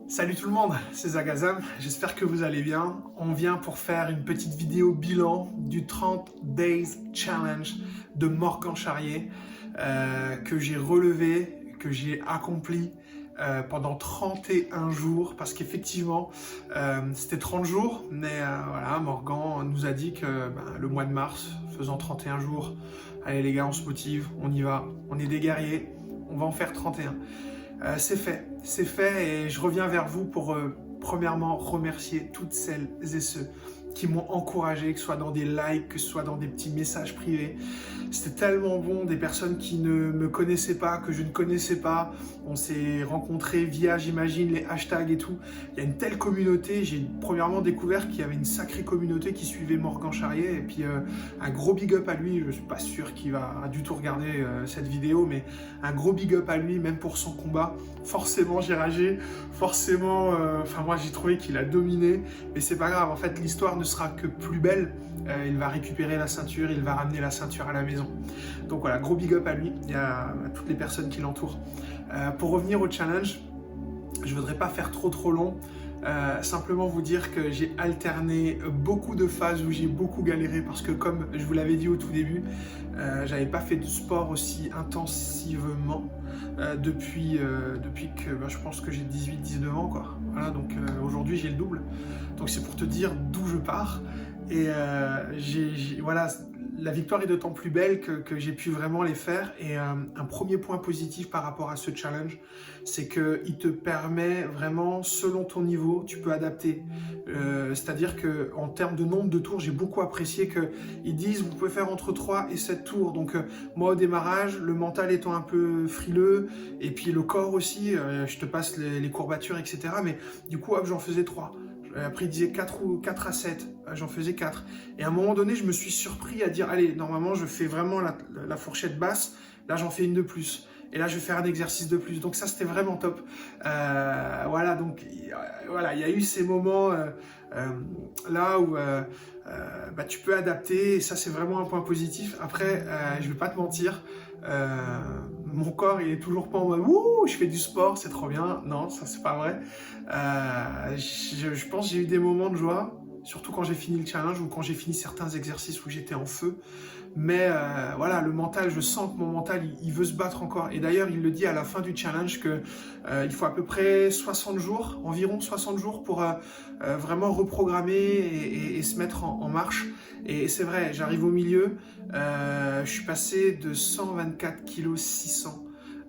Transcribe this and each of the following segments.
Salut tout le monde, c'est Zagazam, j'espère que vous allez bien. On vient pour faire une petite vidéo bilan du 30 Days Challenge de Morgan Charrier que j'ai relevé, que j'ai accompli pendant 31 jours parce qu'effectivement c'était 30 jours mais voilà, Morgan nous a dit que le mois de mars, faisant 31 jours, allez les gars, on se motive, on y va, on est des guerriers, on va en faire 31. C'est fait et je reviens vers vous pour premièrement remercier toutes celles et ceux qui m'ont encouragé, que ce soit dans des likes, que ce soit dans des petits messages privés. C'était tellement bon, des personnes qui ne me connaissaient pas, que je ne connaissais pas. On s'est rencontrés via, j'imagine, les hashtags et tout. Il y a une telle communauté. J'ai premièrement découvert qu'il y avait une sacrée communauté qui suivait Morgan Charrier. Et puis un gros big up à lui. Je ne suis pas sûr qu'il va du tout regarder cette vidéo, mais un gros big up à lui, même pour son combat. Forcément, j'ai ragé. Forcément, moi, j'ai trouvé qu'il a dominé. Mais c'est pas grave. En fait, l'histoire ne sera que plus belle. Il va récupérer la ceinture, il va ramener la ceinture à la maison. Donc voilà, gros big up à lui et à toutes les personnes qui l'entourent. Pour revenir au challenge, je voudrais pas faire trop long. Simplement vous dire que j'ai alterné beaucoup de phases où j'ai beaucoup galéré parce que comme je vous l'avais dit au tout début, j'avais pas fait de sport aussi intensivement depuis que je pense que j'ai 18-19 ans quoi. Voilà, donc aujourd'hui j'ai le double. Donc c'est pour te dire d'où je pars. Et voilà, la victoire est d'autant plus belle que j'ai pu vraiment les faire. Et un premier point positif par rapport à ce challenge, c'est qu'il te permet vraiment, selon ton niveau, tu peux adapter. C'est-à-dire qu'en termes de nombre de tours, j'ai beaucoup apprécié qu'ils disent vous pouvez faire entre 3 et 7 tours. Donc moi au démarrage, le mental étant un peu frileux, et puis le corps aussi, je te passe les courbatures, etc. Mais du coup, hop, j'en faisais 3. Après, il disait 4 à 7, j'en faisais 4. Et à un moment donné, je me suis surpris à dire, allez, normalement, je fais vraiment la fourchette basse, là, j'en fais une de plus. Et là, je vais faire un exercice de plus. Donc ça, c'était vraiment top. Voilà, donc, voilà, il y a eu ces moments là où tu peux adapter, et ça, c'est vraiment un point positif. Après, je vais pas te mentir, mon corps, il est toujours pas en mode « Wouh, je fais du sport, c'est trop bien ». Non, ça, c'est pas vrai. Je pense que j'ai eu des moments de joie, surtout quand j'ai fini le challenge ou quand j'ai fini certains exercices où j'étais en feu. Mais voilà, le mental, je sens que mon mental, il veut se battre encore. Et d'ailleurs, il le dit à la fin du challenge que il faut à peu près 60 jours, environ 60 jours pour vraiment reprogrammer et se mettre en marche. Et c'est vrai, j'arrive au milieu, je suis passé de 124 kg 600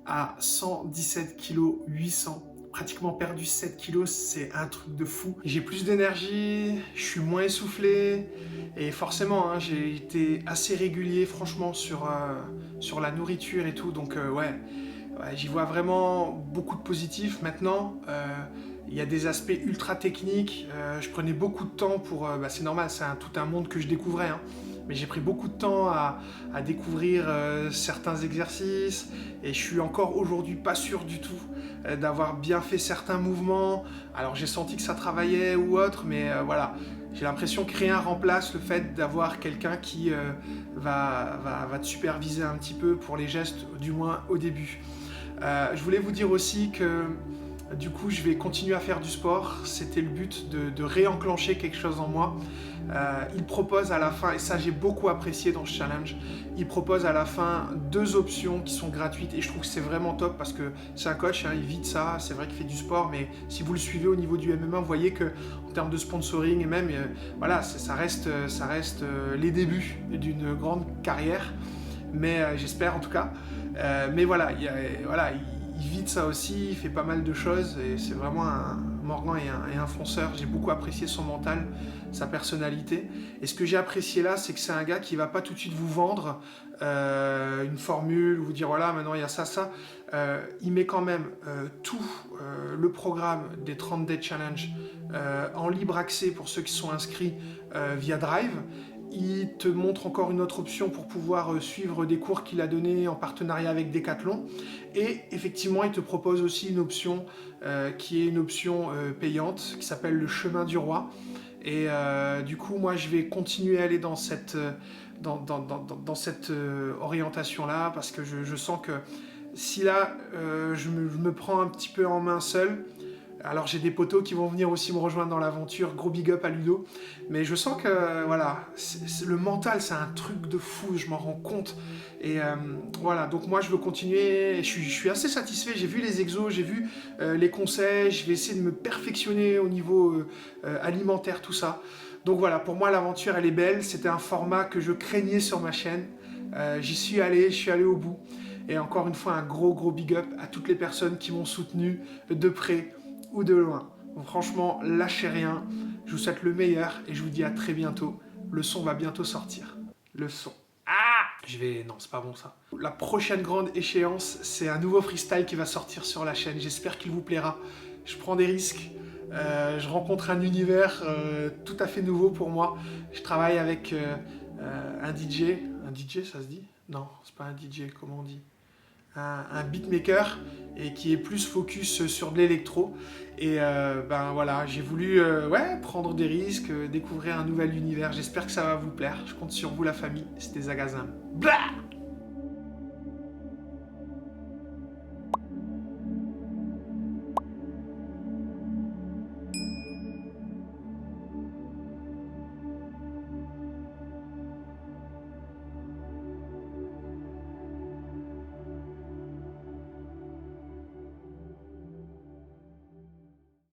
à 117 kg 800. Pratiquement perdu 7 kilos, c'est un truc de fou. J'ai plus d'énergie, je suis moins essoufflé et forcément, j'ai été assez régulier franchement sur la nourriture et tout, donc ouais, j'y vois vraiment beaucoup de positifs. Maintenant, il y a des aspects ultra techniques, je prenais beaucoup de temps pour... c'est normal, c'est tout un monde que je découvrais, mais j'ai pris beaucoup de temps à découvrir certains exercices et je suis encore aujourd'hui pas sûr du tout d'avoir bien fait certains mouvements. Alors j'ai senti que ça travaillait ou autre, mais voilà, j'ai l'impression que rien remplace le fait d'avoir quelqu'un qui va te superviser un petit peu pour les gestes, du moins au début. Je voulais vous dire aussi que du coup, je vais continuer à faire du sport. C'était le but de réenclencher quelque chose en moi. Il propose à la fin, et ça j'ai beaucoup apprécié dans ce challenge, il propose à la fin 2 options qui sont gratuites et je trouve que c'est vraiment top parce que c'est un coach, il vit de ça, c'est vrai qu'il fait du sport, mais si vous le suivez au niveau du MMA, vous voyez que en termes de sponsoring et même, voilà, ça reste les débuts d'une grande carrière, mais j'espère en tout cas. Mais voilà, il vit de ça aussi, il fait pas mal de choses et c'est vraiment Morgan est un fonceur. J'ai beaucoup apprécié son mental, sa personnalité. Et ce que j'ai apprécié là, c'est que c'est un gars qui va pas tout de suite vous vendre une formule, vous dire voilà, maintenant il y a ça. Il met quand même tout le programme des 30 Day Challenge en libre accès pour ceux qui sont inscrits via Drive. Il te montre encore une autre option pour pouvoir suivre des cours qu'il a donnés en partenariat avec Decathlon. Et effectivement, il te propose aussi une option qui est une option payante, qui s'appelle le chemin du roi. Et du coup, moi, je vais continuer à aller dans cette orientation-là, parce que je sens que si là, je me prends un petit peu en main seul, Alors j'ai des potos qui vont venir aussi me rejoindre dans l'aventure, gros big up à Ludo. Mais je sens que voilà, le mental c'est un truc de fou, je m'en rends compte. Et voilà, donc moi je veux continuer, je suis assez satisfait, j'ai vu les exos, j'ai vu les conseils, je vais essayer de me perfectionner au niveau alimentaire, tout ça. Donc voilà, pour moi l'aventure elle est belle, c'était un format que je craignais sur ma chaîne. J'y suis allé, je suis allé au bout. Et encore une fois, un gros big up à toutes les personnes qui m'ont soutenu de près ou de loin. Donc franchement, lâchez rien. Je vous souhaite le meilleur et je vous dis à très bientôt. Le son va bientôt sortir. Le son. Non, c'est pas bon ça. La prochaine grande échéance, c'est un nouveau freestyle qui va sortir sur la chaîne. J'espère qu'il vous plaira. Je prends des risques. Je rencontre un univers tout à fait nouveau pour moi. Je travaille avec un DJ. Un DJ, ça se dit? Non, c'est pas un DJ, comment on dit? Un beatmaker et qui est plus focus sur de l'électro. Et ben voilà, j'ai voulu prendre des risques, découvrir un nouvel univers. J'espère que ça va vous plaire. Je compte sur vous la famille. C'était Zagazam. Blah!